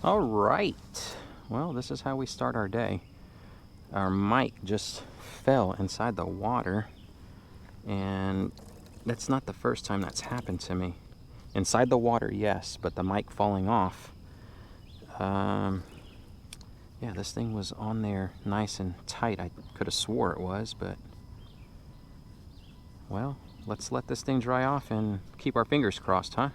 All right, well, this is how we start our day. Our mic just fell inside the water, and that's not the first time that's happened to me. Inside the water, yes, but the mic falling off. Yeah, this thing was on there nice and tight. I could have swore it was, but well, let's let this thing dry off and keep our fingers crossed, huh?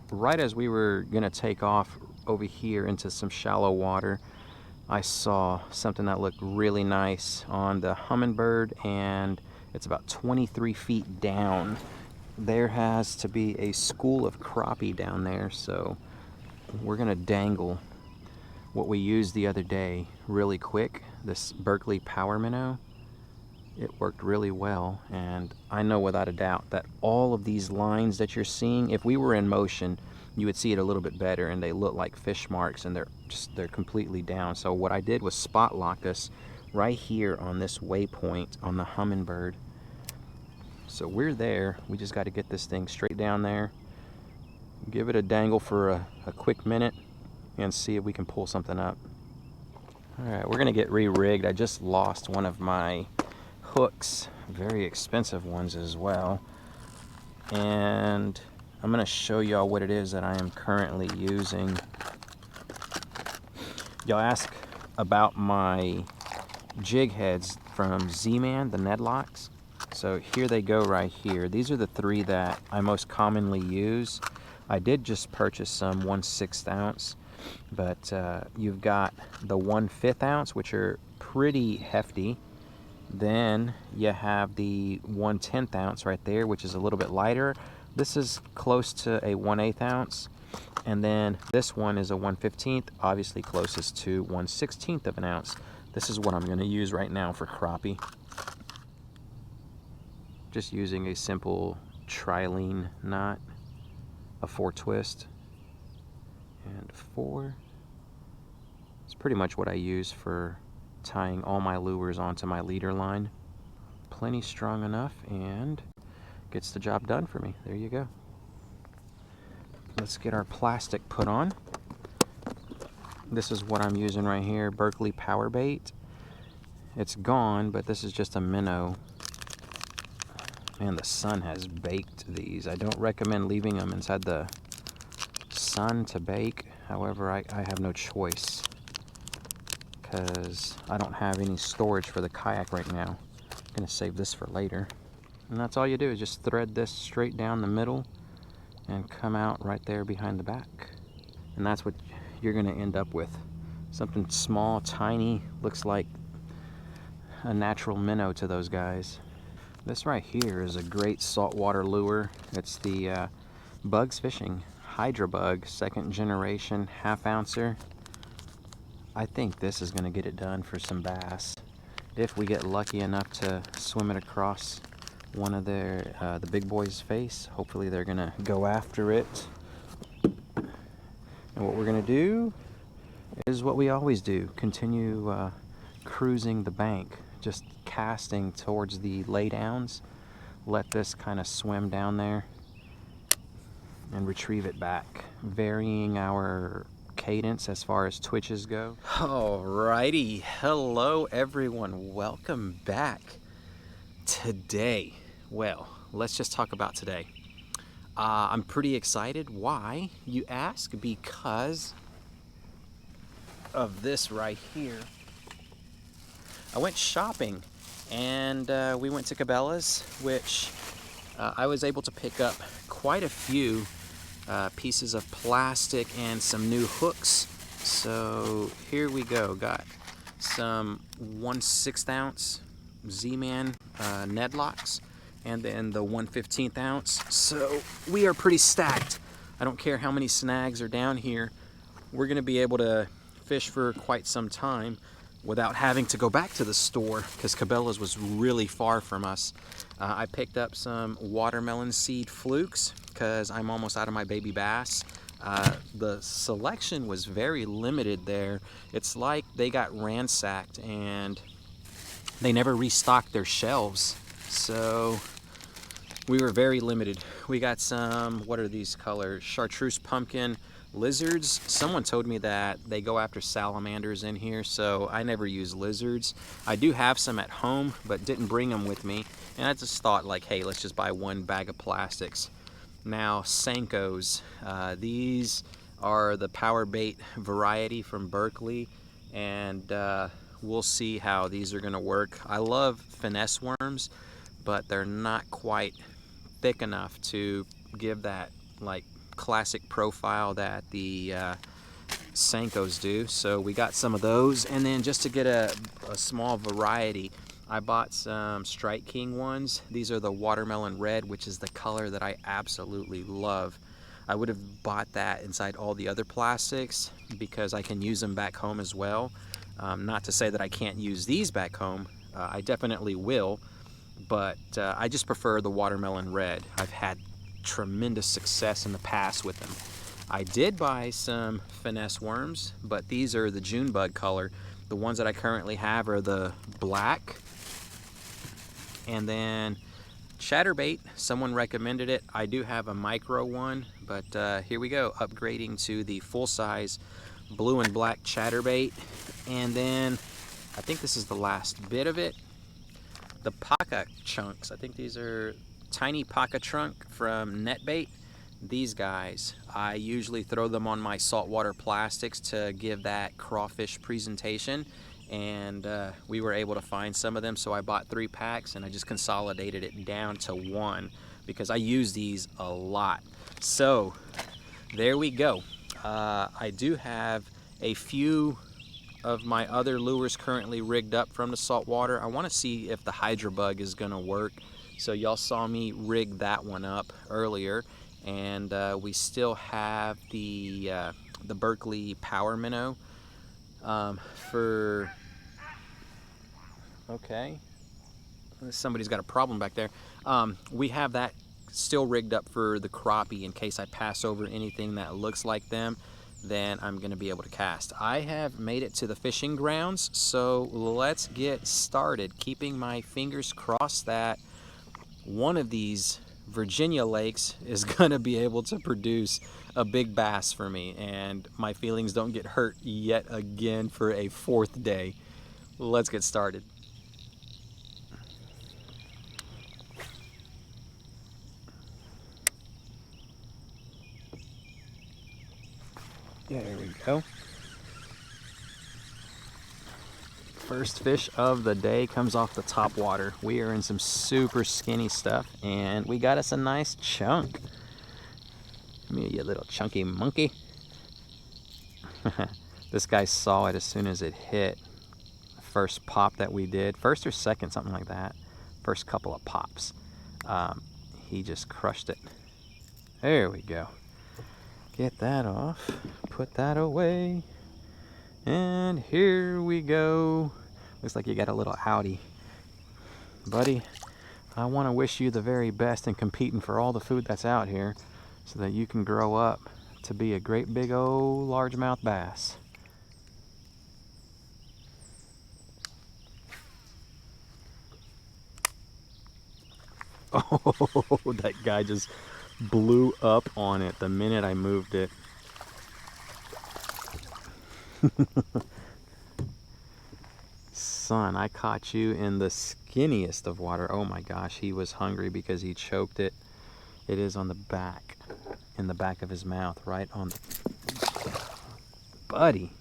Right as we were gonna take off over here into some shallow water, I saw something that looked really nice on the Humminbird, and it's about 23 feet down. There has to be a school of crappie down there, so we're gonna dangle what we used the other day really quick, this Berkley power minnow. It worked really well, and I know without a doubt that all of these lines that you're seeing, if we were in motion, you would see it a little bit better, and they look like fish marks, and they're completely down. So what I did was spot lock us right here on this waypoint on the Humminbird. So we're there. We just got to get this thing straight down there, give it a dangle for a quick minute, and see if we can pull something up. All right, we're gonna get re-rigged. I just lost one of my hooks, very expensive ones as well, and I'm gonna show y'all what it is that I am currently using. Y'all ask about my Jig Heads from Z-Man, the Ned locks. So here they go right here. These are the three that I most commonly use. I did just purchase some 1/6 ounce, but you've got the 1/5 ounce, which are pretty hefty. Then you have the 1/10 ounce right there, which is a little bit lighter. This is close to a 1/8 ounce. And then this one is a 1/15, obviously closest to 1/16 of an ounce. This is what I'm going to use right now for crappie. Just using a simple trilene knot, a 4 twist, and 4. It's pretty much what I use for tying all my lures onto my leader line. Plenty strong enough, and gets the job done for me. There you go. Let's get our plastic put on. This is what I'm using right here, Berkley power bait. It's gone, but this is just a minnow. Man, the sun has baked these. I don't recommend leaving them inside the sun to bake. However, I have no choice, because I don't have any storage for the kayak right now. I'm gonna save this for later. And that's all you do, is just thread this straight down the middle and come out right there behind the back. And that's what you're gonna end up with. Something small, tiny, looks like a natural minnow to those guys. This right here is a great saltwater lure. It's the Bugs Fishing Hydra Bug 2nd generation 1/2 ouncer. I think this is gonna get it done for some bass. If we get lucky enough to swim it across one of their the big boys' face, hopefully they're gonna go after it. And what we're gonna do is what we always do: continue cruising the bank, just casting towards the laydowns. Let this kind of swim down there and retrieve it back, varying our cadence as far as twitches go. Alrighty, hello everyone, welcome back. Today, well, let's just talk about today. I'm pretty excited. Why, you ask? Because of this right here. I went shopping, and we went to Cabela's, which I was able to pick up quite a few pieces of plastic and some new hooks. So here we go. Got some 1/6 ounce Z-Man Ned locks, and then the 1/15 ounce. So we are pretty stacked. I don't care how many snags are down here. We're gonna be able to fish for quite some time without having to go back to the store, because Cabela's was really far from us. I picked up some watermelon seed flukes because I'm almost out of my baby bass. The selection was very limited there. It's like they got ransacked and they never restocked their shelves. So we were very limited. We got some, what are these colors? Chartreuse pumpkin lizards. Someone told me that they go after salamanders in here, so I never use lizards. I do have some at home, but didn't bring them with me. And I just thought like, hey, let's just buy one bag of plastics. Now, Senkos. These are the power bait variety from Berkley, and we'll see how these are gonna work. I love Finesse Worms, but they're not quite thick enough to give that like classic profile that the Senkos do. So we got some of those, and then just to get a small variety, I bought some Strike King ones. These are the watermelon red, which is the color that I absolutely love. I would have bought that inside all the other plastics because I can use them back home as well. Not to say that I can't use these back home. I definitely will, but I just prefer the watermelon red. I've had tremendous success in the past with them. I did buy some Finesse Worms, but these are the June bug color. The ones that I currently have are the black. And then chatterbait, someone recommended it. I do have a micro one, but here we go, upgrading to the full-size blue and black chatterbait. And then I think this is the last bit of it, the Paca chunks. I think these are tiny Paca trunk from Netbait. These guys, I usually throw them on my saltwater plastics to give that crawfish presentation, and we were able to find some of them, so I bought 3 packs and I just consolidated it down to 1 because I use these a lot. So there we go. I do have a few of my other lures currently rigged up from the saltwater. I want to see if the Hydra Bug is going to work. So y'all saw me rig that one up earlier, and we still have the Berkley Power Minnow for. Okay, somebody's got a problem back there. We have that still rigged up for the crappie in case I pass over anything that looks like them. Then I'm going to be able to cast. I have made it to the fishing grounds, so let's get started. Keeping my fingers crossed that one of these Virginia lakes is going to be able to produce a big bass for me, and my feelings don't get hurt yet again for a 4th day. Let's get started. Yeah, there we go. First fish of the day comes off the top water. We are in some super skinny stuff, and we got us a nice chunk. Come here, you little chunky monkey. This guy saw it as soon as it hit. First pop that we did, first or second, something like that. First couple of pops. He just crushed it. There we go. Get that off, put that away, and here we go. Looks like you got a little outie. Buddy, I want to wish you the very best in competing for all the food that's out here so that you can grow up to be a great big old largemouth bass. Oh, that guy just blew up on it the minute I moved it. Son, I caught you in the skinniest of water. Oh my gosh, he was hungry because he choked it. It is on the back, in the back of his mouth, right on the... Buddy.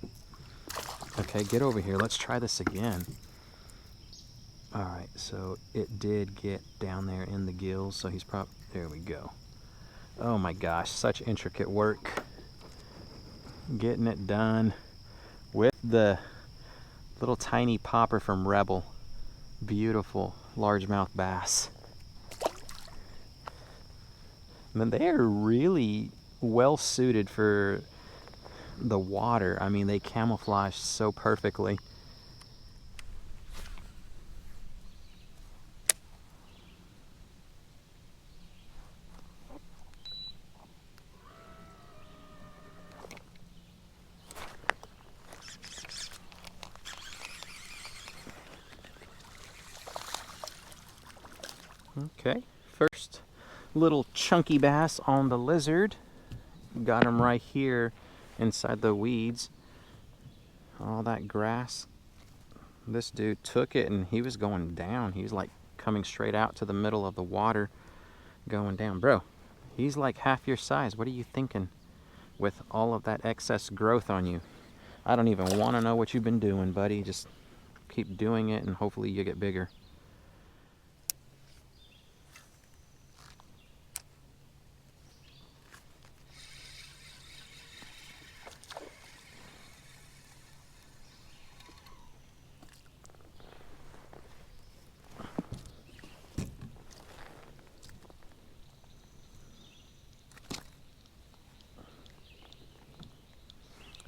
Okay, get over here. Let's try this again. Alright, so it did get down there in the gills, so he's probably... There we go. Oh my gosh, such intricate work. Getting it done with the little tiny popper from Rebel. Beautiful largemouth bass. And they're really well suited for the water. I mean, they camouflage so perfectly. Okay, first little chunky bass on the lizard. Got him right here inside the weeds. All that grass. This dude took it and he was going down. He was like coming straight out to the middle of the water, going down. Bro, he's like half your size. What are you thinking with all of that excess growth on you? I don't even want to know what you've been doing, buddy. Just keep doing it and hopefully you get bigger.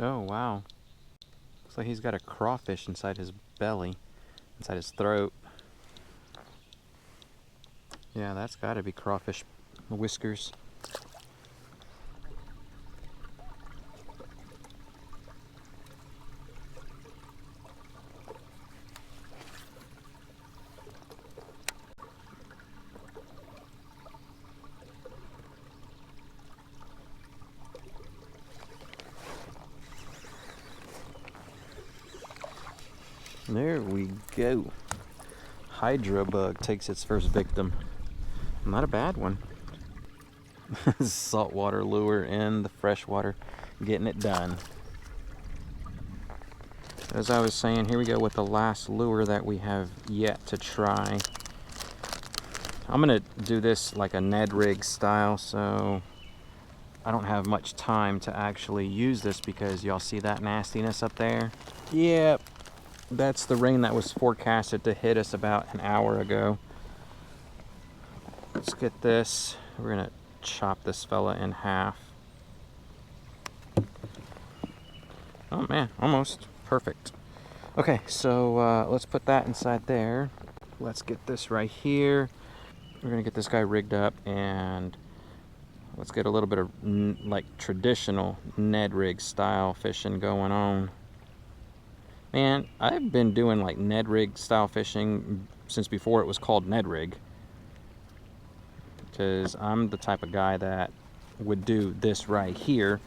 Oh, wow. Looks like he's got a crawfish inside his belly, inside his throat. Yeah, that's got to be crawfish whiskers. There we go. Hydro bug takes its first victim. Not a bad one. Saltwater lure in the freshwater, getting it done. As I was saying, here we go with the last lure that we have yet to try. I'm gonna do this like a Ned rig style, so I don't have much time to actually use this because y'all see that nastiness up there? Yep. That's the rain that was forecasted to hit us about an hour ago. Let's get this. We're gonna chop this fella in half. Oh man, almost perfect. Okay, so let's put that inside there. Let's get this right here. We're gonna get this guy rigged up and let's get a little bit of like traditional Ned rig style fishing going on. Man, I've been doing like Ned rig style fishing since before it was called Ned rig. Because I'm the type of guy that would do this right here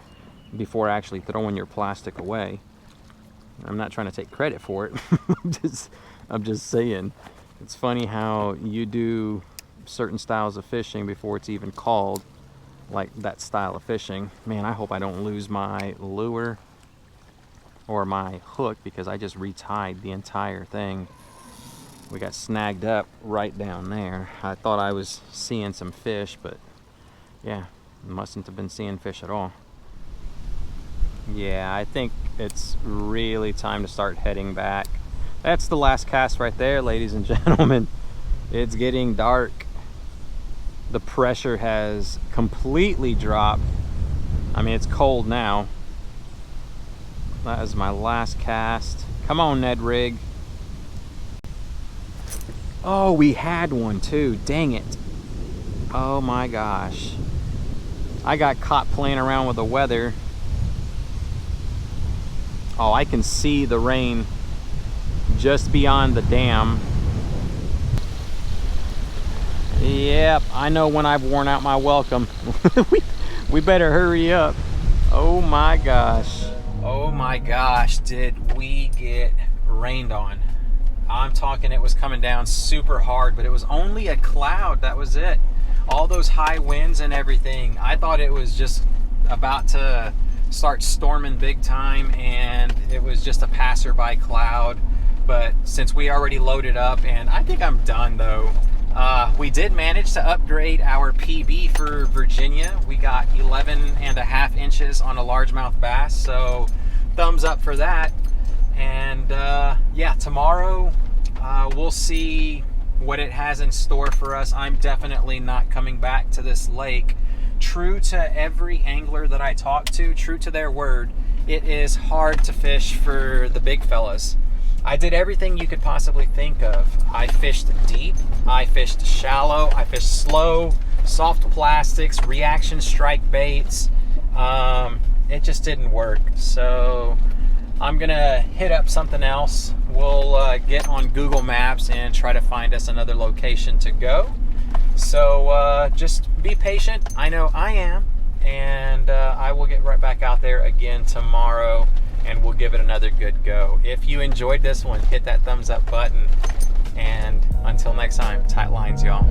before actually throwing your plastic away. I'm not trying to take credit for it. I'm just saying. It's funny how you do certain styles of fishing before it's even called like that style of fishing. Man, I hope I don't lose my lure or my hook because I just retied the entire thing. We got snagged up right down there. I thought I was seeing some fish, but yeah, mustn't have been seeing fish at all. Yeah, I think it's really time to start heading back. That's the last cast right there, ladies and gentlemen. It's getting dark. The pressure has completely dropped. I mean, it's cold now. That is my last cast. Come on, Ned rig. Oh, we had one too. Dang it. Oh my gosh. I got caught playing around with the weather. Oh, I can see the rain just beyond the dam. Yep, I know when I've worn out my welcome. we better hurry up. Oh my gosh. Oh my gosh, did we get rained on. I'm talking, it was coming down super hard, but it was only a cloud, that was it. All those high winds and everything. I thought it was just about to start storming big time and it was just a passerby cloud. But since we already loaded up, and I think I'm done though. We did manage to upgrade our PB for Virginia. We got 11.5 inches on a largemouth bass, so thumbs up for that. And yeah, tomorrow we'll see what it has in store for us. I'm definitely not coming back to this lake. True to every angler that I talk to, true to their word, it is hard to fish for the big fellas. I did everything you could possibly think of. I fished deep, I fished shallow, I fished slow, soft plastics, reaction strike baits. It just didn't work. So I'm gonna hit up something else. We'll get on Google Maps and try to find us another location to go. So just be patient. I know I am. And I will get right back out there again tomorrow, and we'll give it another good go. If you enjoyed this one, hit that thumbs up button. And until next time, tight lines, y'all.